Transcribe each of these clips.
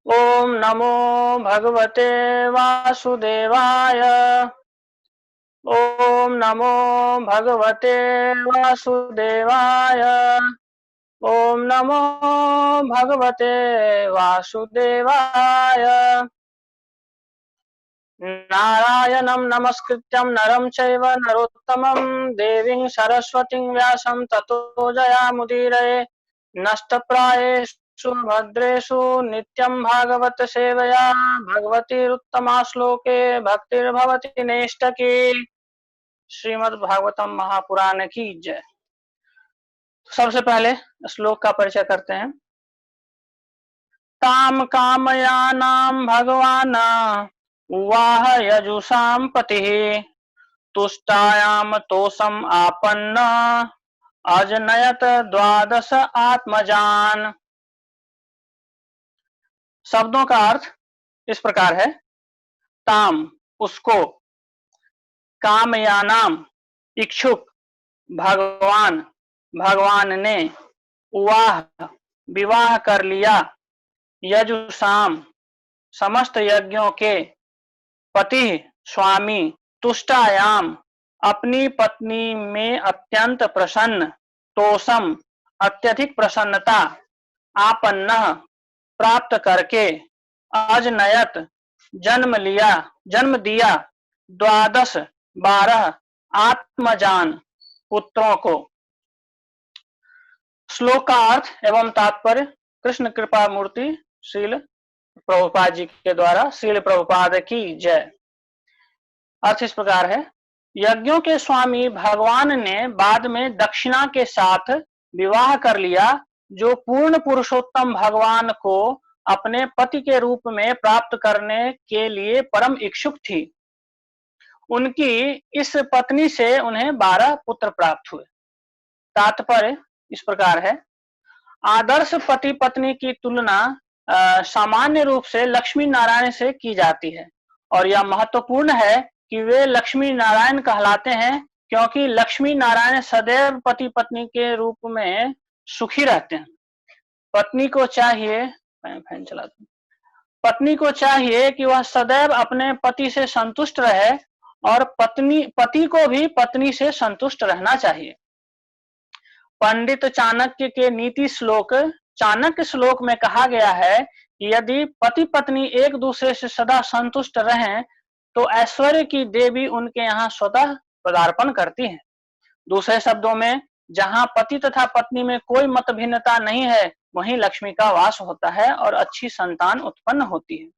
ओम नमो भगवते वासुदेवाय। ओम नमो भगवते वासुदेवाय। ओम नमो भगवते वासुदेवाय। नारायणं नमस्कृत्यं नरं चैव नरोत्तमं देवीं सरस्वतीं व्यासं ततो जयामुदीरये। नष्टप्रायेषु भद्रेषु नित्यं भागवत सेवया भगवतीरुत्तमा श्लोके भक्तिर्भवति नैष्ठकी। श्रीमद् भागवतम महापुराण की जय। सबसे पहले श्लोक का परिचय करते हैं। ताम कामयानां भगवान उवाह यजुषां पतिः तुष्टायाम तोषम आपन्न अजनयत द्वादश आत्मजान। शब्दों का अर्थ इस प्रकार है। ताम उसको, कामयानाम इच्छुक, भगवान भगवान ने, उवाह विवाह कर लिया, यजुषाम समस्त यज्ञों के, पति स्वामी, तुष्टायाम अपनी पत्नी में अत्यंत प्रसन्न, तोषम अत्यधिक प्रसन्नता, आपन्न प्राप्त करके, अजनयत जन्म दिया, द्वादश 12 आत्मजान पुत्रों को। श्लोक का अर्थ एवं तात्पर्य कृष्ण कृपा मूर्ति श्रील प्रभुपाद जी के द्वारा। श्रील प्रभुपाद की जय। अर्थ इस प्रकार है। यज्ञों के स्वामी भगवान ने बाद में दक्षिणा के साथ विवाह कर लिया, जो पूर्ण पुरुषोत्तम भगवान को अपने पति के रूप में प्राप्त करने के लिए परम इच्छुक थी। उनकी इस पत्नी से उन्हें 12 पुत्र प्राप्त हुए। तात्पर्य इस प्रकार है। आदर्श पति पत्नी की तुलना सामान्य रूप से लक्ष्मी नारायण से की जाती है, और यह महत्वपूर्ण है कि वे लक्ष्मी नारायण कहलाते हैं, क्योंकि लक्ष्मी नारायण सदैव पति पत्नी के रूप में सुखी रहते हैं। पत्नी को चाहिए फैन चला दूं। पत्नी को चाहिए कि वह सदैव अपने पति से संतुष्ट रहे, और पति को भी पत्नी से संतुष्ट रहना चाहिए। पंडित चाणक्य के नीति श्लोक चाणक्य श्लोक में कहा गया है कि यदि पति पत्नी एक दूसरे से सदा संतुष्ट रहें तो ऐश्वर्य की देवी उनके यहाँ स्वतः पदार्पण करती है। दूसरे शब्दों में, जहाँ पति तथा पत्नी में कोई मतभिन्नता नहीं है, वहीं लक्ष्मी का वास होता है और अच्छी संतान उत्पन्न होती है।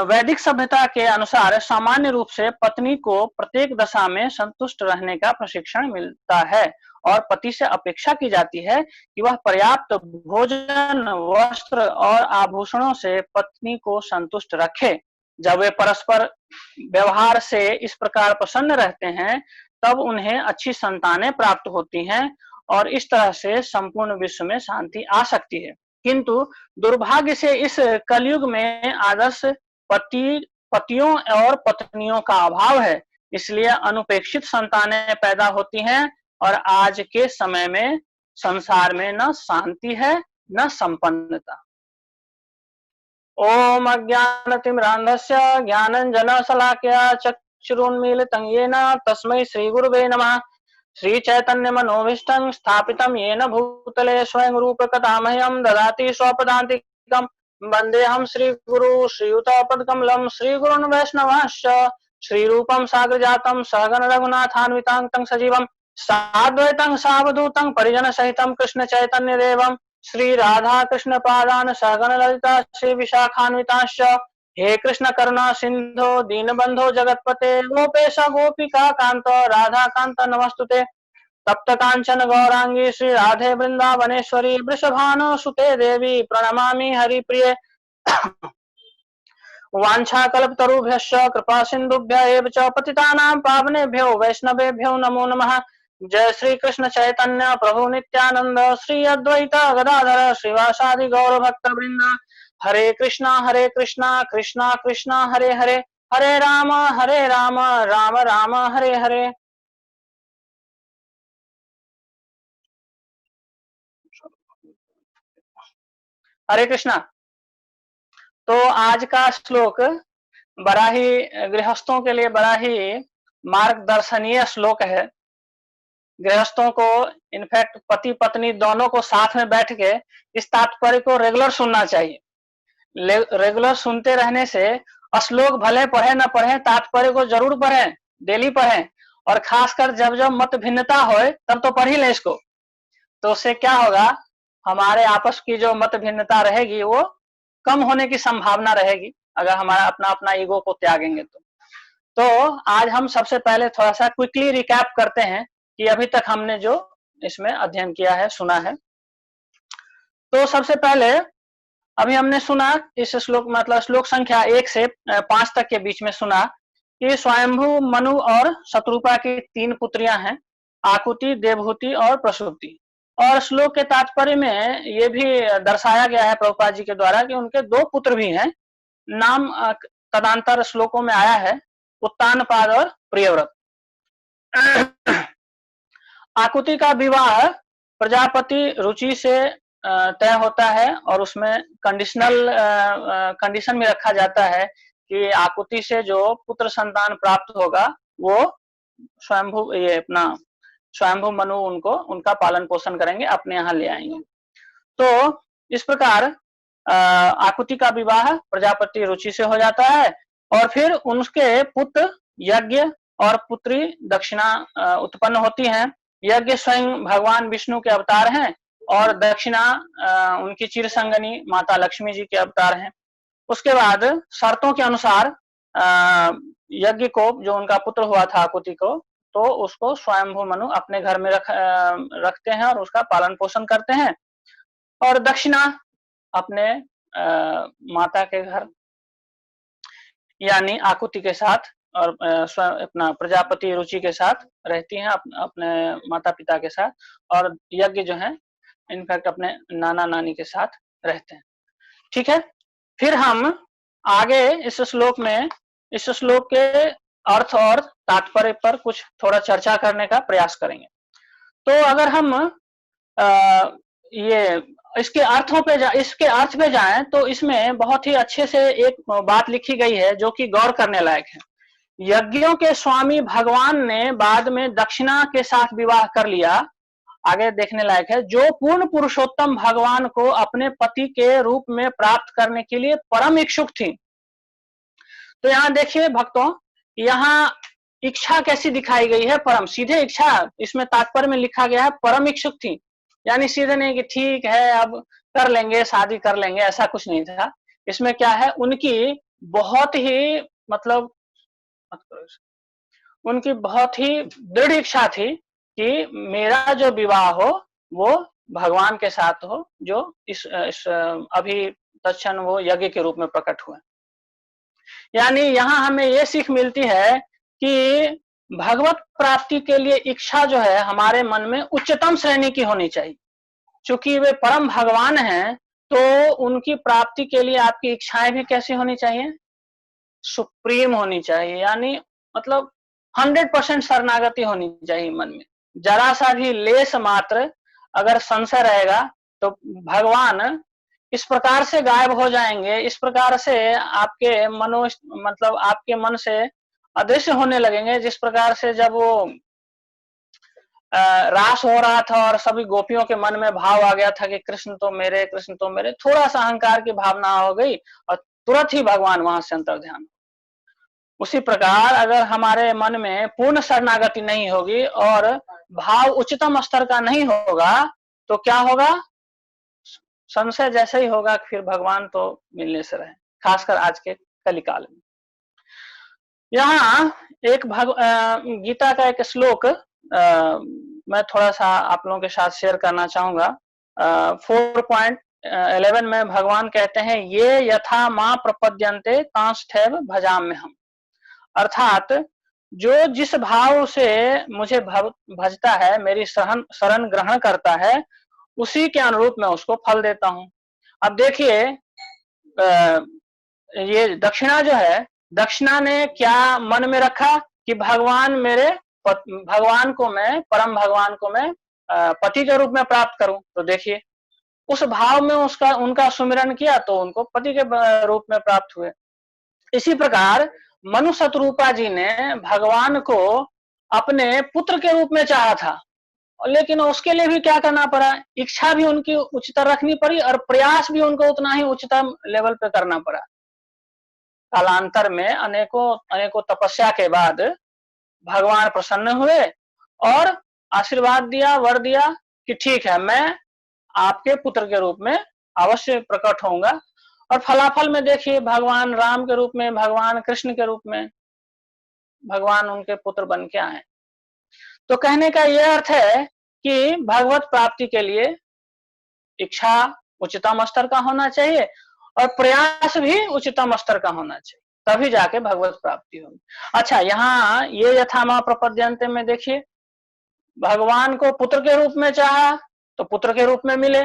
वैदिक सभ्यता के अनुसार सामान्य रूप से पत्नी को प्रत्येक दशा में संतुष्ट रहने का प्रशिक्षण मिलता है, और पति से अपेक्षा की जाती है कि वह पर्याप्त भोजन, वस्त्र और आभूषणों से पत्नी को संतुष्ट रखे। जब वे परस्पर व्यवहार से इस प्रकार प्रसन्न रहते हैं, तब उन्हें अच्छी संतानें प्राप्त होती हैं, और इस तरह से संपूर्ण विश्व में शांति आ सकती है। किंतु दुर्भाग्य से इस कलयुग में आदर्श पतियों और पत्नियों का अभाव है, इसलिए अनुपेक्षित संतानें पैदा होती हैं, और आज के समय में संसार में न शांति है न संपन्नता। ओम अज्ञानतिमिरान्धस्य ज्ञानाञ्जनशलाकया चक्षुरुन्मीलितं येन तस्मै श्रीगुरुवे नमः। श्रीचैतन्यमनोभीष्टं स्थापितं येन भूतले स्वयं रूपकथा मह्यं ददाति स्वपदान्तिकं। वन्देऽहं श्रीगुरु श्रीयुतपदकमलं श्रीगुरुन् वैष्णवांश्च श्रीरूपं साग्रजातं सहगण रघुनाथान्वितं तं सजीवं साद्वैतं सावधूतं परिजनसहितं कृष्ण चैतन्यदेवं श्री राधा कृष्ण पादान सहगण ललिता श्री विशाखान्वितांश्च। हे कृष्ण करुणा सिंधो दीनबंधो जगतपते गोपेश गोपिका कांत राधा कांत नमस्तुते। तप्त कांचन गौरांगी श्री राधे वृंदावनेश्वरी वृषभानु सुते देवी प्रणमामि हरिप्रिये। वाञ्छाकल्पतरुभ्यश्च कृपा सिन्धुभ्य एव च पतितानां पावनेभ्यो वैष्णवेभ्यो नमो नमः। जय श्री कृष्ण चैतन्य प्रभु नित्यानंद श्री अद्वैत गदाधर श्रीवासादि गौर भक्त वृंद। हरे कृष्णा कृष्णा कृष्णा हरे हरे, हरे राम राम राम हरे हरे। हरे कृष्णा। तो आज का श्लोक बड़ा ही गृहस्थों के लिए बड़ा ही मार्गदर्शनीय श्लोक है। गृहस्थों को, इनफैक्ट पति पत्नी दोनों को साथ में बैठ के इस तात्पर्य को रेगुलर सुनना चाहिए। रेगुलर सुनते रहने से श्लोक भले पढ़े न पढ़े, तात्पर्य को जरूर पढ़ें, डेली पढ़ें, और खासकर जब जब मत भिन्नता हो तब तो पढ़ ही लें इसको। तो उससे क्या होगा, हमारे आपस की जो मत भिन्नता रहेगी वो कम होने की संभावना रहेगी, अगर हमारा अपना अपना ईगो को त्यागेंगे तो आज हम सबसे पहले थोड़ा सा क्विकली रिकैप करते हैं कि अभी तक हमने जो इसमें अध्ययन किया है, सुना है। तो सबसे पहले अभी हमने सुना इस श्लोक, मतलब श्लोक संख्या 1 से 5 तक के बीच में सुना कि स्वयंभू, मनु और शत्रुपा की 3 पुत्रियां हैं, आकुति, देवहूति और प्रसूति। और श्लोक के तात्पर्य में ये भी दर्शाया गया है प्रभुपाद जी के द्वारा कि उनके 2 पुत्र भी हैं। नाम तदंतर श्लोकों में आया है, उत्तानपाद और प्रियव्रत। आकुति का विवाह प्रजापति रुचि से तय होता है और उसमें कंडीशन में रखा जाता है कि आकुति से जो पुत्र संतान प्राप्त होगा वो स्वयंभू, ये अपना स्वयंभू मनु उनका पालन पोषण करेंगे, अपने यहाँ ले आएंगे। तो इस प्रकार आकुति का विवाह प्रजापति रुचि से हो जाता है और फिर उनके पुत्र यज्ञ और पुत्री दक्षिणा उत्पन्न होती हैं। यज्ञ स्वयं भगवान विष्णु के अवतार हैं और दक्षिणा उनकी चिरसंगनी माता लक्ष्मी जी के अवतार हैं। उसके बाद शर्तों के अनुसार यज्ञ को, जो उनका पुत्र हुआ था आकुति को, तो उसको स्वयंभू मनु अपने घर में रखते हैं और उसका पालन पोषण करते हैं। और दक्षिणा अपने माता के घर यानी आकुति के साथ और अपना प्रजापति रुचि के साथ रहती हैं, अपने माता पिता के साथ, और यज्ञ जो है इनफैक्ट अपने नाना नानी के साथ रहते हैं। ठीक है, फिर हम आगे इस श्लोक में इस श्लोक के अर्थ और तात्पर्य पर कुछ थोड़ा चर्चा करने का प्रयास करेंगे। तो अगर हम ये इसके अर्थ पे जाएं तो इसमें बहुत ही अच्छे से एक बात लिखी गई है जो कि गौर करने लायक है। यज्ञों के स्वामी भगवान ने बाद में दक्षिणा के साथ विवाह कर लिया, आगे देखने लायक है, जो पूर्ण पुरुषोत्तम भगवान को अपने पति के रूप में प्राप्त करने के लिए परम इच्छुक थी। तो यहाँ देखिए भक्तों, यहाँ इच्छा कैसी दिखाई गई है, परम, सीधे इच्छा, इसमें तात्पर्य में लिखा गया है परम इच्छुक थी, यानी सीधे नहीं कि ठीक है अब कर लेंगे, शादी कर लेंगे, ऐसा कुछ नहीं था। इसमें क्या है, उनकी बहुत ही उनकी बहुत ही दृढ़ इच्छा थी कि मेरा जो विवाह हो वो भगवान के साथ हो, जो इस अभी तत्क्षण वो यज्ञ के रूप में प्रकट हुए। यानी यहाँ हमें ये सीख मिलती है कि भगवत प्राप्ति के लिए इच्छा जो है हमारे मन में उच्चतम श्रेणी की होनी चाहिए। चूंकि वे परम भगवान हैं तो उनकी प्राप्ति के लिए आपकी इच्छाएं भी कैसी होनी चाहिए, सुप्रीम होनी चाहिए, यानी मतलब 100% शरणागति होनी चाहिए मन में। जरा सा भी लेस मात्र अगर संशय रहेगा तो भगवान इस प्रकार से गायब हो जाएंगे, इस प्रकार से आपके आपके मन से अदृश्य होने लगेंगे, जिस प्रकार से जब वो रास हो रहा था और सभी गोपियों के मन में भाव आ गया था कि कृष्ण तो मेरे, कृष्ण तो मेरे, थोड़ा सा अहंकार की भावना हो गई और तुरंत ही भगवान वहां से अंतर्ध्यान। उसी प्रकार अगर हमारे मन में पूर्ण शरणागति नहीं होगी और भाव उच्चतम स्तर का नहीं होगा तो क्या होगा, संशय जैसा ही होगा, फिर भगवान तो मिलने से रहे, खासकर आज के कलिकाल में। यहाँ एक गीता का एक श्लोक मैं थोड़ा सा आप लोगों के साथ शेयर करना चाहूंगा। 4.11 में भगवान कहते हैं, ये यथा मां प्रपद्यन्ते तांस्थैव भजाम्य हम, अर्थात जो जिस भाव से मुझे भजता है, मेरी शरण ग्रहण करता है, उसी के अनुरूप मैं उसको फल देता हूं। अब देखिए ये दक्षिणा जो है, दक्षिणा ने क्या मन में रखा कि भगवान को मैं परम भगवान को मैं पति के रूप में प्राप्त करूं। तो देखिए उस भाव में उसका उनका सुमिरन किया तो उनको पति के रूप में प्राप्त हुए। इसी प्रकार मनु शतरूपा जी ने भगवान को अपने पुत्र के रूप में चाहा था, लेकिन उसके लिए भी क्या करना पड़ा, इच्छा भी उनकी उच्चतर रखनी पड़ी और प्रयास भी उनको उतना ही उच्चतम लेवल पे करना पड़ा। कालांतर में अनेकों अनेकों तपस्या के बाद भगवान प्रसन्न हुए और आशीर्वाद दिया, वर दिया कि ठीक है, मैं आपके पुत्र के रूप में अवश्य प्रकट होऊंगा। और फलाफल में देखिए, भगवान राम के रूप में, भगवान कृष्ण के रूप में भगवान उनके पुत्र बन के आए। तो कहने का यह अर्थ है कि भगवत प्राप्ति के लिए इच्छा उच्चतम स्तर का होना चाहिए और प्रयास भी उच्चतम स्तर का होना चाहिए, तभी जाके भगवत प्राप्ति होगी। अच्छा, यहाँ ये यथामा प्रपद्यन्ते में देखिए, भगवान को पुत्र के रूप में चाहा तो पुत्र के रूप में मिले,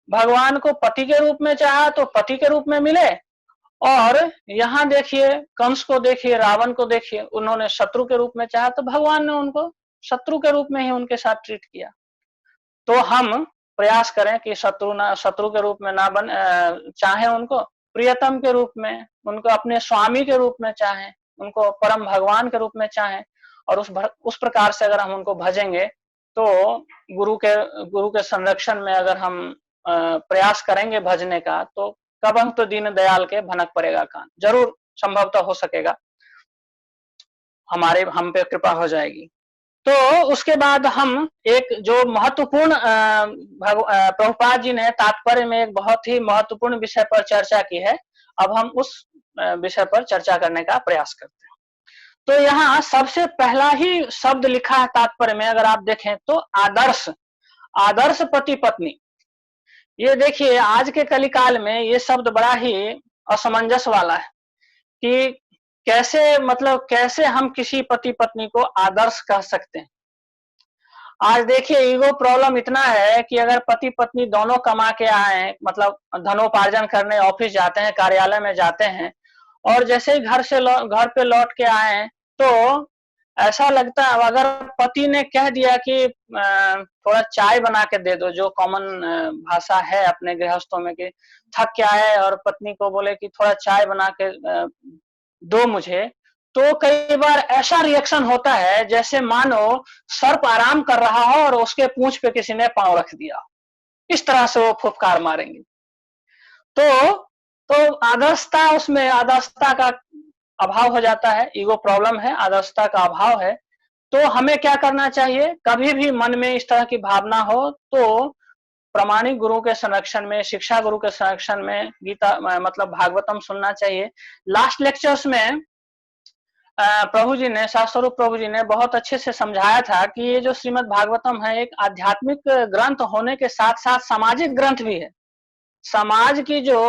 भगवान को पति के रूप में चाहा तो पति के रूप में मिले, और यहाँ देखिए कंस को देखिए, रावण को देखिए, उन्होंने शत्रु के रूप में चाहा तो भगवान ने उनको शत्रु के रूप में ही उनके साथ ट्रीट किया। तो हम प्रयास करें कि शत्रु के रूप में ना चाहें, उनको प्रियतम के रूप में, उनको अपने स्वामी के रूप में चाहें, उनको परम भगवान के रूप में चाहें, और उस प्रकार से अगर हम उनको भजेंगे तो गुरु के संरक्षण में अगर हम प्रयास करेंगे भजने का, तो कबहुँ तो दीन दयाल के भनक पड़ेगा कान, जरूर संभवतः हो सकेगा, हम पे कृपा हो जाएगी। तो उसके बाद हम एक जो महत्वपूर्ण प्रभुपाद जी ने तात्पर्य में एक बहुत ही महत्वपूर्ण विषय पर चर्चा की है, अब हम उस विषय पर चर्चा करने का प्रयास करते हैं। तो यहाँ सबसे पहला ही शब्द लिखा है तात्पर्य में, अगर आप देखें तो आदर्श, आदर्श पति पत्नी। ये देखिए आज के कलिकाल में ये शब्द बड़ा ही असमंजस वाला है कि कैसे, मतलब कैसे हम किसी पति पत्नी को आदर्श कह सकते हैं। आज देखिए ईगो प्रॉब्लम इतना है कि अगर पति पत्नी दोनों कमा के आए, मतलब धनोपार्जन करने ऑफिस जाते हैं, कार्यालय में जाते हैं, और जैसे ही घर पे लौट के आए तो ऐसा लगता है, अगर पति ने कह दिया कि थोड़ा चाय बना के दे दो, जो कॉमन भाषा है अपने गृहस्थों में कि थक के आए और पत्नी को बोले कि थोड़ा चाय बना के दो मुझे, तो कई बार ऐसा रिएक्शन होता है जैसे मानो सर्प आराम कर रहा हो और उसके पूंछ पे किसी ने पांव रख दिया, इस तरह से वो फुफकार मारेंगे। तो आदर्शता, उसमें आदर्शता का अभाव हो जाता है, ईगो प्रॉब्लम है, आदर्शता का अभाव है। तो हमें क्या करना चाहिए, कभी भी मन में इस तरह की भावना हो तो प्रामाणिक गुरु के संरक्षण में, शिक्षा गुरु के संरक्षण में गीता मतलब भागवतम सुनना चाहिए। लास्ट लेक्चर्स में प्रभु जी ने, शास्त्ररूप प्रभु जी ने बहुत अच्छे से समझाया था कि ये जो श्रीमद् भागवतम है एक आध्यात्मिक ग्रंथ होने के साथ साथ सामाजिक ग्रंथ भी है। समाज की जो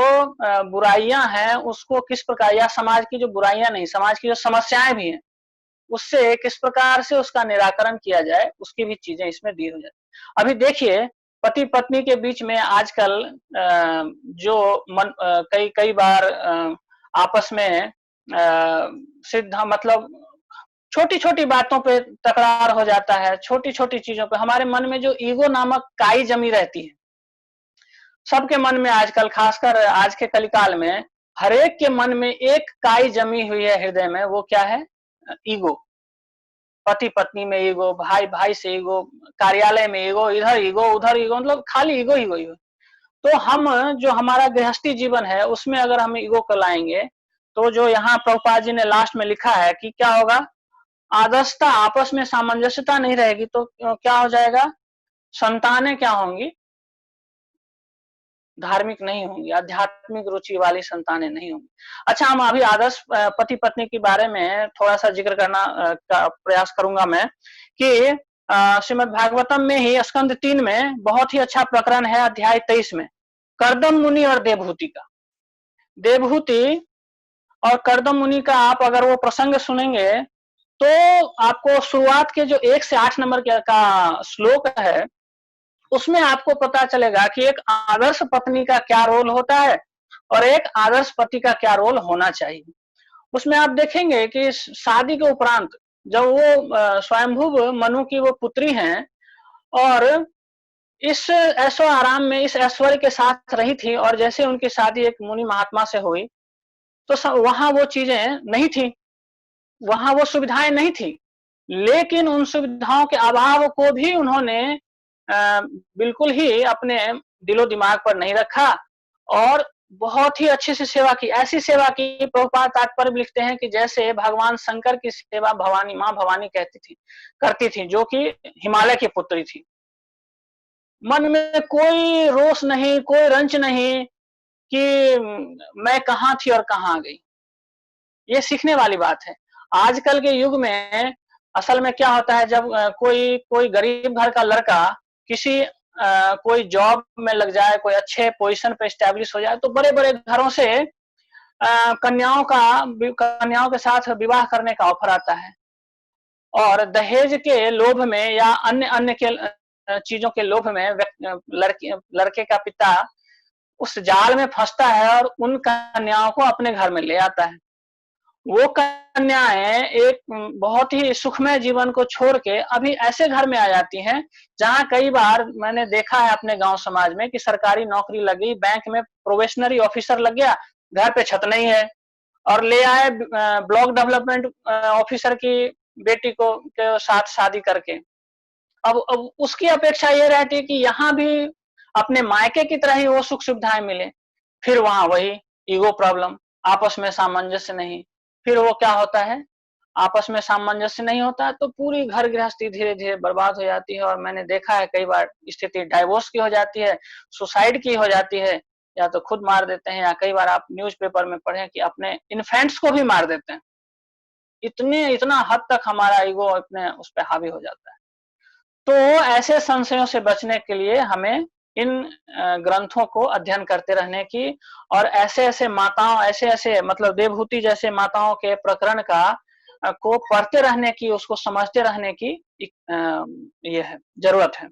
बुराइयां हैं उसको किस प्रकार, या समाज की जो बुराइयां नहीं, समाज की जो समस्याएं भी हैं उससे किस प्रकार से उसका निराकरण किया जाए, उसकी भी चीजें इसमें दी हो जाती। अभी देखिए पति पत्नी के बीच में आजकल जो कई बार आपस में सिद्ध, मतलब छोटी छोटी बातों पे तकरार हो जाता है, छोटी छोटी चीजों पे हमारे मन में जो ईगो नामक काई जमी रहती है सबके मन में आजकल, खासकर आज के कलिकाल में हरेक के मन में एक काई जमी हुई है हृदय में, वो क्या है, ईगो। पति पत्नी में ईगो, भाई भाई से ईगो, कार्यालय में ईगो, इधर ईगो उधर ईगो, मतलब खाली ईगो ईगो ईगो। तो हम जो हमारा गृहस्थी जीवन है उसमें अगर हम ईगो को लाएंगे तो जो यहाँ प्रभुपाद जी ने लास्ट में लिखा है कि क्या होगा, आदर्शता, आपस में सामंजस्यता नहीं रहेगी तो क्या हो जाएगा, संतानें क्या होंगी, धार्मिक नहीं होंगी, आध्यात्मिक रुचि वाली संतानें नहीं होंगी। अच्छा, हम अभी आदर्श पति पत्नी के बारे में थोड़ा सा जिक्र करना का प्रयास करूंगा मैं कि श्रीमद् भागवतम में ही स्कंद 3 में बहुत ही अच्छा प्रकरण है, अध्याय 23 में कर्दम मुनि और देवहूति का। देवहूति और कर्दम मुनि का आप अगर वो प्रसंग सुनेंगे तो आपको शुरुआत के जो 1 से 8 नंबर का श्लोक है उसमें आपको पता चलेगा कि एक आदर्श पत्नी का क्या रोल होता है और एक आदर्श पति का क्या रोल होना चाहिए। उसमें आप देखेंगे कि शादी के उपरांत जब वो स्वयंभुव मनु की वो पुत्री हैं और इस ऐशो आराम में, इस ऐश्वर्य के साथ रही थी, और जैसे उनकी शादी एक मुनि महात्मा से हुई, तो वहां वो चीजें नहीं थी, वहां वो सुविधाएं नहीं थी। लेकिन उन सुविधाओं के अभाव को भी उन्होंने बिल्कुल ही अपने दिलो दिमाग पर नहीं रखा, और बहुत ही अच्छे से सेवा की। ऐसी सेवा की, प्रभुपाद तात्पर्य में लिखते हैं कि जैसे भगवान शंकर की सेवा भवानी, माँ भवानी कहती थी, करती थी, जो कि हिमालय की पुत्री थी। मन में कोई रोष नहीं, कोई रंच नहीं कि मैं कहाँ थी और कहाँ आ गई। ये सीखने वाली बात है। आजकल के युग में असल में क्या होता है, जब कोई कोई गरीब घर का लड़का किसी कोई जॉब में लग जाए, कोई अच्छे पोजीशन पे एस्टैब्लिश हो जाए, तो बड़े-बड़े घरों से कन्याओं के साथ विवाह करने का ऑफर आता है, और दहेज के लोभ में या अन्य अन्य के चीजों के लोभ में लड़के का पिता उस जाल में फंसता है और उन कन्याओं को अपने घर में ले आता है। वो कन्याएं एक बहुत ही सुखमय जीवन को छोड़ के अभी ऐसे घर में आ जाती हैं, जहां कई बार मैंने देखा है अपने गांव समाज में कि सरकारी नौकरी लगी, बैंक में प्रोबेशनरी ऑफिसर लग गया, घर पे छत नहीं है, और ले आए ब्लॉक डेवलपमेंट ऑफिसर की बेटी को के साथ शादी करके। अब उसकी अपेक्षा ये रहती है कि यहाँ भी अपने मायके की तरह ही वो सुख सुविधाएं मिले। फिर वहां वही ईगो प्रॉब्लम, आपस में सामंजस्य नहीं। फिर वो क्या होता है, आपस में सामंजस्य नहीं होता, तो पूरी घर गृहस्थी धीरे धीरे बर्बाद हो जाती है। और मैंने देखा है कई बार स्थिति डाइवोर्स की हो जाती है, सुसाइड की हो जाती है, या तो खुद मार देते हैं, या कई बार आप न्यूज़पेपर में पढ़े कि अपने इन्फेंट्स को भी मार देते हैं। इतना हद तक हमारा ईगो अपने उस पर हावी हो जाता है। तो ऐसे संशयों से बचने के लिए हमें इन ग्रंथों को अध्ययन करते रहने की, और ऐसे-ऐसे माताओं, ऐसे-ऐसे मतलब देवहूति जैसे माताओं के प्रकरण का को पढ़ते रहने की, उसको समझते रहने की ये है, जरूरत है।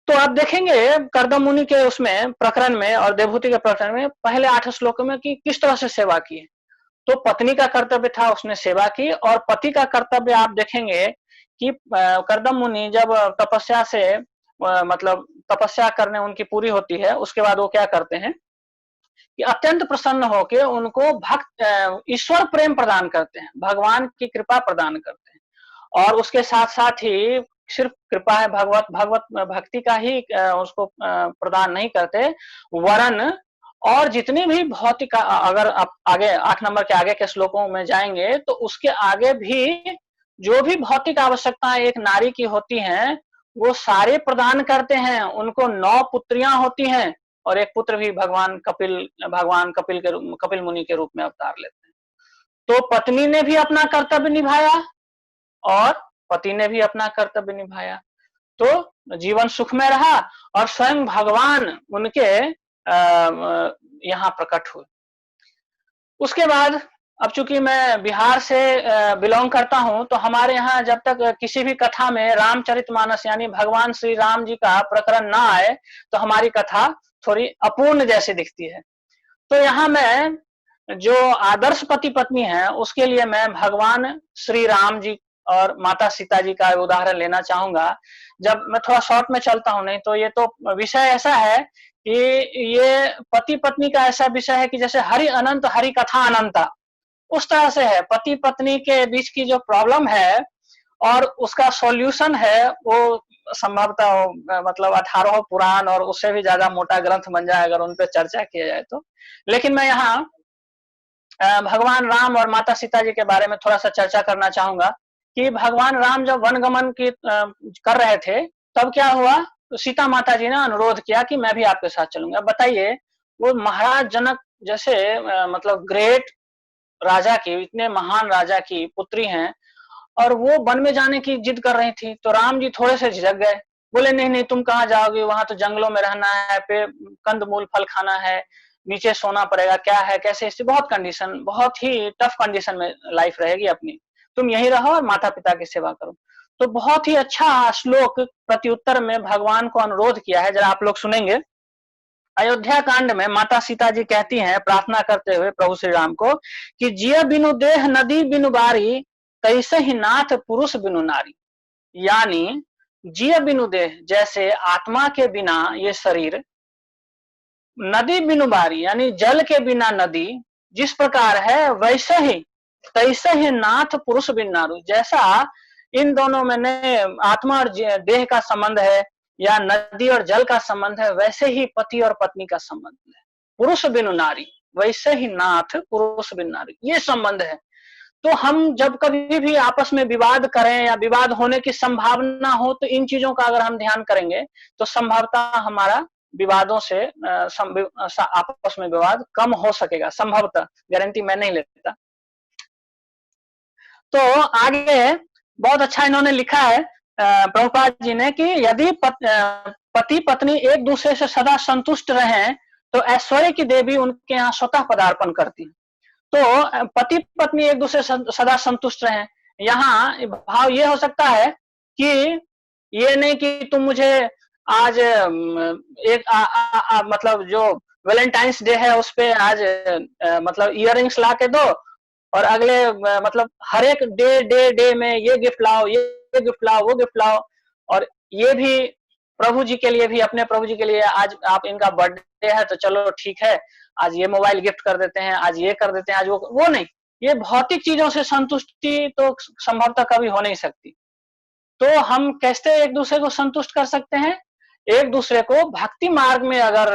तो आप देखेंगे कर्दम मुनि के उसमें प्रकरण में और देवहूति के प्रकरण में पहले 8 श्लोकों में कि किस तरह से सेवा की है। तो पत्नी का कर्तव्य था, उसने सेवा की, और पति का कर्तव्य आप देखेंगे कि कर्दम मुनि जब तपस्या से मतलब तपस्या करने उनकी पूरी होती है, उसके बाद वो क्या करते हैं कि अत्यंत प्रसन्न होकर उनको ईश्वर प्रेम प्रदान करते हैं, भगवान की कृपा प्रदान करते हैं। और उसके साथ साथ ही सिर्फ कृपा है, भगवत भगवत भक्ति का ही उसको प्रदान नहीं करते, वरन और जितनी भी भौतिक, अगर आप आगे 8 नंबर के आगे के श्लोकों में जाएंगे तो उसके आगे भी जो भी भौतिक आवश्यकताएं एक नारी की होती हैं, वो सारे प्रदान करते हैं। उनको 9 पुत्रियां होती हैं, और एक पुत्र भी भगवान कपिल मुनि के रूप में अवतार लेते हैं। तो पत्नी ने भी अपना कर्तव्य निभाया, और पति ने भी अपना कर्तव्य निभाया, तो जीवन सुखमय रहा, और स्वयं भगवान उनके यहाँ प्रकट हुए। उसके बाद अब चूंकि मैं बिहार से बिलोंग करता हूं, तो हमारे यहाँ जब तक किसी भी कथा में रामचरितमानस यानी भगवान श्री राम जी का प्रकरण ना आए, तो हमारी कथा थोड़ी अपूर्ण जैसी दिखती है। तो यहाँ मैं जो आदर्श पति पत्नी है, उसके लिए मैं भगवान श्री राम जी और माता सीता जी का उदाहरण लेना चाहूंगा। जब मैं थोड़ा शॉर्ट में चलता हूं, नहीं तो ये तो विषय ऐसा है कि ये पति पत्नी का ऐसा विषय है कि जैसे हरि अनंत हरि कथा अनंता, उस तरह से है। पति पत्नी के बीच की जो प्रॉब्लम है और उसका सॉल्यूशन है, वो संभवतः मतलब 18 पुराण और उससे भी ज्यादा मोटा ग्रंथ बन जाए अगर उन पर चर्चा किया जाए तो। लेकिन मैं यहाँ भगवान राम और माता सीता जी के बारे में थोड़ा सा चर्चा करना चाहूंगा कि भगवान राम जब वनगमन की कर रहे थे, तब क्या हुआ, तो सीता माता जी ने अनुरोध किया कि मैं भी आपके साथ चलूंगा। बताइए, वो महाराज जनक जैसे मतलब ग्रेट राजा की, इतने महान राजा की पुत्री हैं, और वो वन में जाने की जिद कर रही थी, तो राम जी थोड़े से झिझक गए। बोले नहीं नहीं, तुम कहाँ जाओगे, वहां तो जंगलों में रहना है, पेड़ कंद मूल फल खाना है, नीचे सोना पड़ेगा, क्या है कैसे, इससे बहुत ही टफ कंडीशन में लाइफ रहेगी अपनी, तुम यहीं रहो और माता पिता की सेवा करो। तो बहुत ही अच्छा श्लोक प्रत्युत्तर में भगवान को अनुरोध किया है, जरा आप लोग सुनेंगे। अयोध्या कांड में माता सीता जी कहती हैं प्रार्थना करते हुए प्रभु श्री राम को कि जिय बिनु देह नदी बिनु बारी, कैसे ही नाथ पुरुष बिनु नारी। यानी जिय बिनु देह, जैसे आत्मा के बिना ये शरीर, नदी बिनु बारी यानी जल के बिना नदी जिस प्रकार है, वैसे ही तैसे ही नाथ पुरुष बिन नारु, जैसा इन दोनों में ने आत्मा और देह का संबंध है या नदी और जल का संबंध है, वैसे ही पति और पत्नी का संबंध है। पुरुष बिनु नारी वैसे ही नाथ पुरुष बिन नारी, ये संबंध है। तो हम जब कभी भी आपस में विवाद करें या विवाद होने की संभावना हो, तो इन चीजों का अगर हम ध्यान करेंगे तो संभवतः हमारा विवादों से आपस में विवाद कम हो सकेगा, संभवतः, गारंटी मैं नहीं लेता। तो आगे बहुत अच्छा इन्होंने लिखा है प्रभुपाद जी ने कि यदि पति पत्नी एक दूसरे से सदा संतुष्ट रहें तो ऐश्वर्य की देवी उनके यहाँ स्वतः पदार्पण करती है। तो पति पत्नी एक दूसरे से सदा संतुष्ट रहें, यहाँ भाव ये हो सकता है कि ये नहीं कि तुम मुझे आज एक मतलब जो वैलेंटाइंस डे है उस पे आज मतलब इयररिंग्स ला के दो और अगले मतलब हर एक डे में ये गिफ्ट लाओ, ये गिफ्ट लाओ, वो गिफ्ट लाओ, और ये भी प्रभु जी के लिए भी, अपने प्रभु जी के लिए आज आप इनका बर्थडे है तो चलो ठीक है आज ये मोबाइल गिफ्ट कर देते हैं, आज ये कर देते हैं, आज वो नहीं। ये भौतिक चीजों से संतुष्टि तो संभवतः कभी हो नहीं सकती। तो हम कैसे एक दूसरे को संतुष्ट कर सकते हैं? एक दूसरे को भक्ति मार्ग में अगर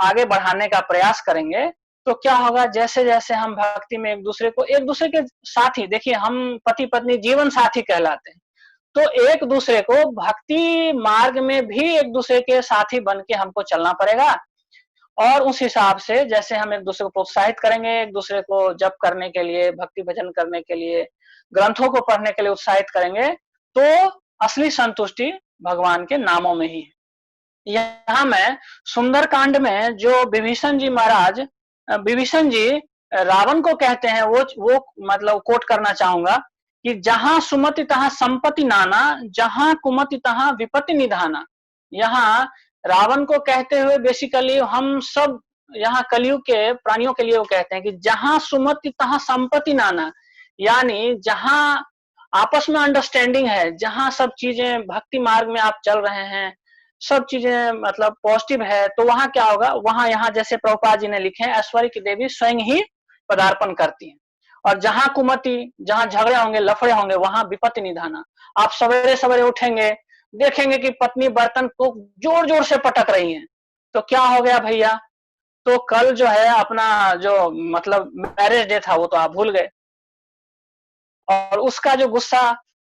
आगे बढ़ाने का प्रयास करेंगे तो क्या होगा, जैसे जैसे हम भक्ति में एक दूसरे के साथी, देखिए हम पति पत्नी जीवन साथी कहलाते हैं, तो एक दूसरे को भक्ति मार्ग में भी एक दूसरे के साथी बन के हमको चलना पड़ेगा। और उस हिसाब से जैसे हम एक दूसरे को प्रोत्साहित करेंगे, एक दूसरे को जप करने के लिए, भक्ति भजन करने के लिए, ग्रंथों को पढ़ने के लिए उत्साहित करेंगे, तो असली संतुष्टि भगवान के नामों में ही है। यहाँ मैं सुंदरकांड में जो विभीषण जी महाराज, विभीषण जी रावण को कहते हैं, वो मतलब कोट करना चाहूंगा कि जहां सुमति तहां संपत्ति नाना, जहां कुमति तहां विपत्ति निधाना। यहाँ रावण को कहते हुए बेसिकली हम सब यहाँ कलयुग के प्राणियों के लिए वो कहते हैं कि जहां सुमति तहां संपत्ति नाना, यानी जहां आपस में अंडरस्टैंडिंग है, जहां सब चीजें भक्ति मार्ग में आप चल रहे हैं, सब चीजें मतलब पॉजिटिव है, तो वहां क्या होगा, वहां यहाँ जैसे प्रभुपाद जी ने लिखे हैं, ऐश्वर्य की देवी स्वयं ही पदार्पण करती है। और जहां कुमति, जहां झगड़े होंगे, लफड़े होंगे, वहां विपत्ति निधाना। आप सवेरे सवेरे उठेंगे, देखेंगे कि पत्नी बर्तन को जोर जोर से पटक रही है, तो क्या हो गया भैया, तो कल जो है अपना जो मतलब मैरिज डे था वो तो आप भूल गए, और उसका जो गुस्सा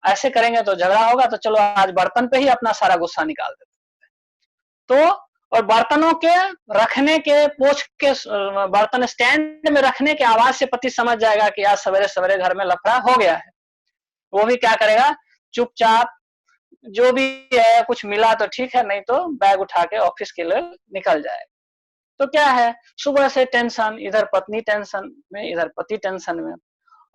ऐसे करेंगे तो झगड़ा होगा, तो चलो आज बर्तन पे ही अपना सारा गुस्सा निकाल देते। तो और बर्तनों के रखने के, पोछ के बर्तन स्टैंड में रखने के आवाज से पति समझ जाएगा कि आज सवेरे सवेरे घर में लफड़ा हो गया है। वो भी क्या करेगा, चुपचाप जो भी है, कुछ मिला तो ठीक है, नहीं तो बैग उठा के ऑफिस के लिए निकल जाएगा। तो क्या है, सुबह से टेंशन, इधर पत्नी टेंशन में, इधर पति टेंशन में,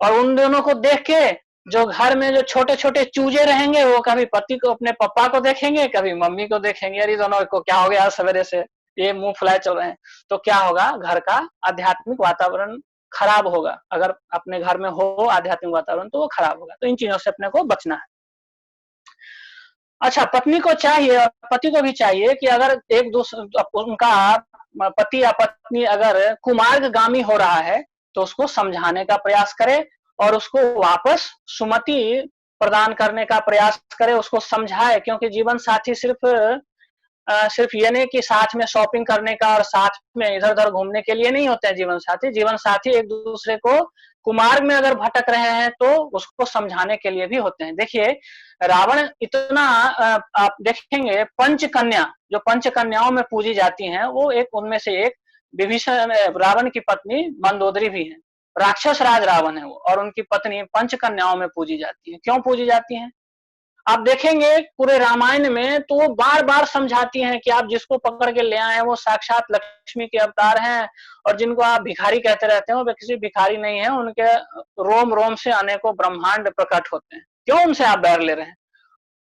और उन दोनों को देख के जो घर में जो छोटे छोटे चूजे रहेंगे, वो कभी पति को, अपने पापा को देखेंगे, कभी मम्मी को देखेंगे, अरे दोनों को क्या हो गया सवेरे से, ये मुंह फुलाए चल रहे हैं। तो क्या होगा, घर का आध्यात्मिक वातावरण खराब होगा। अगर अपने घर में हो आध्यात्मिक वातावरण तो वो खराब होगा। तो इन चीजों से अपने को बचना है। अच्छा, पत्नी को चाहिए और पति को भी चाहिए कि अगर एक दूसरे उनका पति या पत्नी अगर कुमार्गगामी हो रहा है तो उसको समझाने का प्रयास करे और उसको वापस सुमति प्रदान करने का प्रयास करे, उसको समझाए। क्योंकि जीवन साथी सिर्फ ये नहीं कि साथ में शॉपिंग करने का और साथ में इधर उधर घूमने के लिए नहीं होते हैं। जीवन साथी एक दूसरे को कुमार्ग में अगर भटक रहे हैं तो उसको समझाने के लिए भी होते हैं। देखिए रावण इतना, आप देखेंगे पंचकन्या, जो पंचकन्याओं में पूजी जाती हैं, वो एक उनमें से एक विभीषण, रावण की पत्नी मंदोदरी भी है। राक्षस राज रावण है वो, और उनकी पत्नी पंचकन्याओं में पूजी जाती है। क्यों पूजी जाती हैं? आप देखेंगे पूरे रामायण में तो वो बार बार समझाती हैं कि आप जिसको पकड़ के ले आए हैं वो साक्षात लक्ष्मी के अवतार हैं, और जिनको आप भिखारी कहते रहते हैं वो किसी भिखारी नहीं है, उनके रोम रोम से अनेकों ब्रह्मांड प्रकट होते हैं। क्यों उनसे आप बैर ले रहे हैं?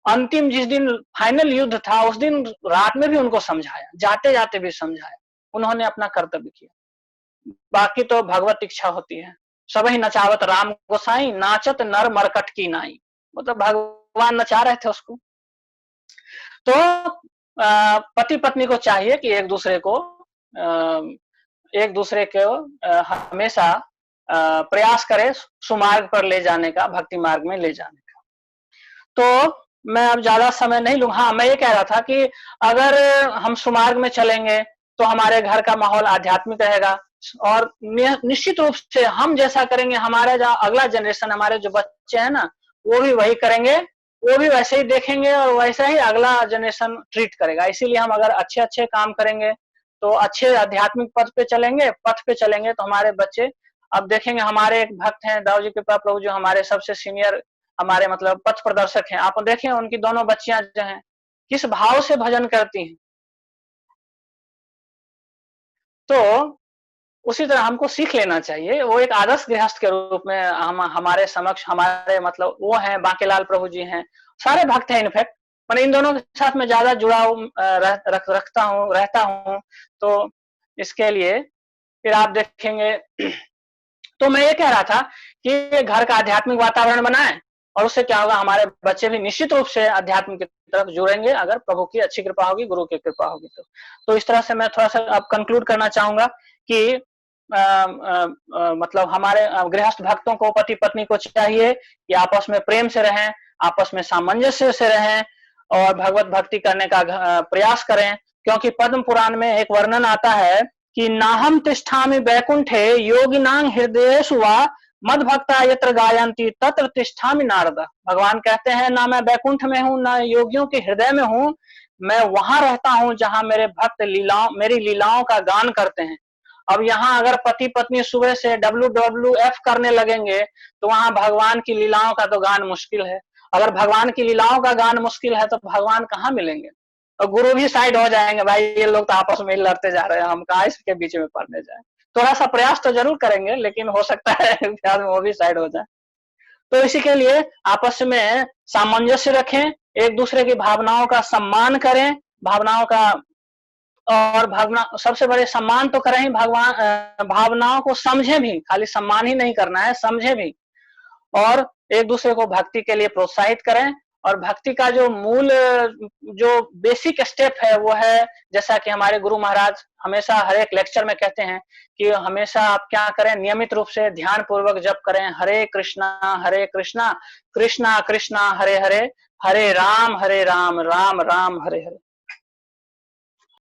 अंतिम जिस दिन फाइनल युद्ध था उस दिन रात में भी उनको समझाया, जाते जाते भी समझाया, उन्होंने अपना कर्तव्य किया। बाकी तो भगवत इच्छा होती है। सबही नचावत राम गोसाई, नाचत नर मरकट की नाई। मतलब भगवान नचा रहे थे उसको। तो पति पत्नी को चाहिए कि एक दूसरे को हमेशा प्रयास करें सुमार्ग पर ले जाने का, भक्ति मार्ग में ले जाने का। तो मैं अब ज्यादा समय नहीं लूंगा। हाँ, मैं ये कह रहा था कि अगर हम सुमार्ग में चलेंगे तो हमारे घर का माहौल आध्यात्मिक रहेगा और निश्चित रूप से हम जैसा करेंगे, हमारा जो अगला जनरेशन, हमारे जो बच्चे हैं ना, वो भी वही करेंगे, वो भी वैसे ही देखेंगे और वैसा ही अगला जनरेशन ट्रीट करेगा। इसीलिए हम अगर अच्छे अच्छे काम करेंगे तो अच्छे आध्यात्मिक पथ पे चलेंगे तो हमारे बच्चे, अब देखेंगे हमारे एक भक्त हैं दाऊ जी कृपा प्रभु, जो हमारे सबसे सीनियर, हमारे मतलब पथ प्रदर्शक हैं। आप देखें उनकी दोनों बच्चियां जो हैं किस भाव से भजन करती हैं। तो उसी तरह हमको सीख लेना चाहिए। वो एक आदर्श गृहस्थ के रूप में हम हमारे समक्ष, हमारे मतलब वो हैं, बांकेलाल प्रभु जी हैं, सारे भक्त हैं इनफैक्ट, पर इन दोनों के साथ मैं ज्यादा जुड़ाव रहता हूँ। तो इसके लिए फिर आप देखेंगे तो मैं ये कह रहा था कि घर का आध्यात्मिक वातावरण बनाएं और उससे क्या होगा, हमारे बच्चे भी निश्चित रूप से अध्यात्म की तरफ जुड़ेंगे, अगर प्रभु की अच्छी कृपा होगी, गुरु की कृपा होगी तो इस तरह से मैं थोड़ा सा अब कंक्लूड करना चाहूंगा कि मतलब हमारे गृहस्थ भक्तों को, पति पत्नी को चाहिए कि आपस में प्रेम से रहें, आपस में सामंजस्य से रहें और भगवत भक्ति करने का प्रयास करें। क्योंकि पद्म पुराण में एक वर्णन आता है कि नाहम तिष्ठामि बैकुंठे योगिनां हृदयेषु वा मद भक्ता यत्र गायन्ति तत्र तिष्ठामि नारद। भगवान कहते हैं ना मैं बैकुंठ में हूँ, ना योगियों के हृदय में हूँ, मैं वहां रहता हूँ जहां मेरे भक्त मेरी लीलाओं का गान करते हैं। अब यहाँ अगर पति पत्नी सुबह से WWF करने लगेंगे तो वहां भगवान की लीलाओं का तो गान मुश्किल है। अगर भगवान की लीलाओं का गान मुश्किल है तो भगवान कहाँ मिलेंगे। और गुरु भी साइड हो जाएंगे, भाई ये लोग तो आपस में लड़ते जा रहे हैं, हम कहाँ इसके बीच में पड़ने जाए। थोड़ा सा प्रयास तो जरूर करेंगे लेकिन हो सकता है बाद में वो भी साइड हो जाए। तो इसी के लिए आपस में सामंजस्य रखें, एक दूसरे की भावनाओं का सम्मान करें, भावनाओं का, और भावना सबसे बड़े सम्मान तो करें ही, भगवान भावनाओं को समझें भी, खाली सम्मान ही नहीं करना है, समझे भी। और एक दूसरे को भक्ति के लिए प्रोत्साहित करें। और भक्ति का जो मूल, जो बेसिक स्टेप है वो है, जैसा कि हमारे गुरु महाराज हमेशा हर एक लेक्चर में कहते हैं कि हमेशा आप क्या करें, नियमित रूप से ध्यान पूर्वक जप करें, हरे कृष्णा कृष्णा कृष्णा हरे हरे, हरे राम राम राम हरे हरे।